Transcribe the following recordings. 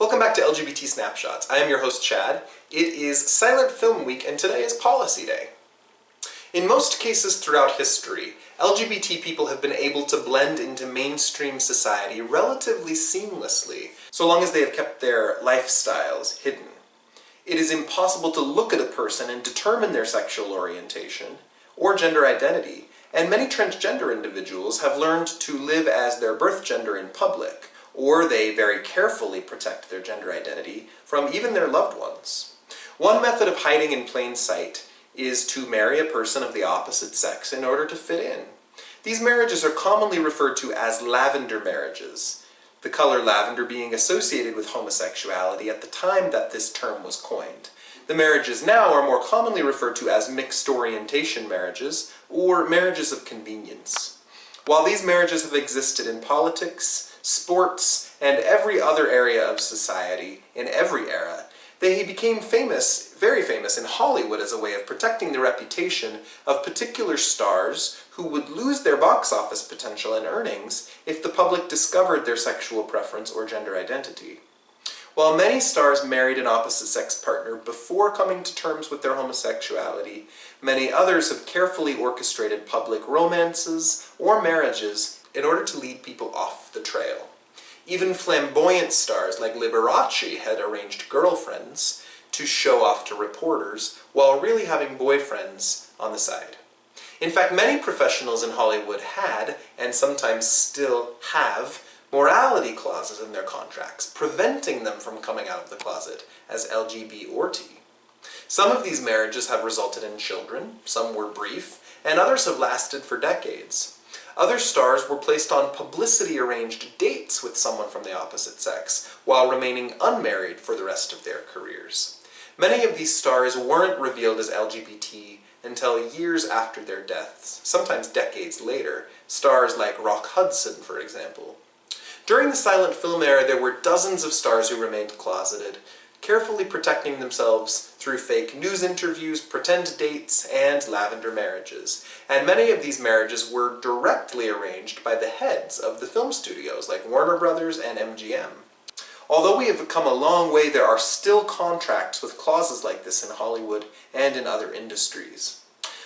Welcome back to LGBT Snapshots. I am your host, Chad. It is Silent Film Week, and today is Policy Day. In most cases throughout history, LGBT people have been able to blend into mainstream society relatively seamlessly, so long as they have kept their lifestyles hidden. It is impossible to look at a person and determine their sexual orientation or gender identity, and many transgender individuals have learned to live as their birth gender in public, or they very carefully protect their gender identity from even their loved ones. One method of hiding in plain sight is to marry a person of the opposite sex in order to fit in. These marriages are commonly referred to as lavender marriages, the color lavender being associated with homosexuality at the time that this term was coined. The marriages now are more commonly referred to as mixed orientation marriages, or marriages of convenience. While these marriages have existed in politics, sports, and every other area of society in every era, they became famous, very famous in Hollywood as a way of protecting the reputation of particular stars who would lose their box office potential and earnings if the public discovered their sexual preference or gender identity. While many stars married an opposite-sex partner before coming to terms with their homosexuality, many others have carefully orchestrated public romances or marriages in order to lead people off the trail. Even flamboyant stars like Liberace had arranged girlfriends to show off to reporters while really having boyfriends on the side. In fact, many professionals in Hollywood had, and sometimes still have, morality clauses in their contracts, preventing them from coming out of the closet as LGBT or T. Some of these marriages have resulted in children, some were brief, and others have lasted for decades. Other stars were placed on publicity-arranged dates with someone from the opposite sex, while remaining unmarried for the rest of their careers. Many of these stars weren't revealed as LGBT until years after their deaths, sometimes decades later, stars like Rock Hudson, for example. During the silent film era, there were dozens of stars who remained closeted, carefully protecting themselves through fake news interviews, pretend dates, and lavender marriages. And many of these marriages were directly arranged by the heads of the film studios, like Warner Brothers and MGM. Although we have come a long way, there are still contracts with clauses like this in Hollywood and in other industries.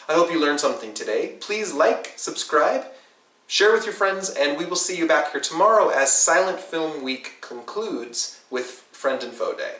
I hope you learned something today. Please like, subscribe, share with your friends, and we will see you back here tomorrow as Silent Film Week concludes with Friend and Foe Day.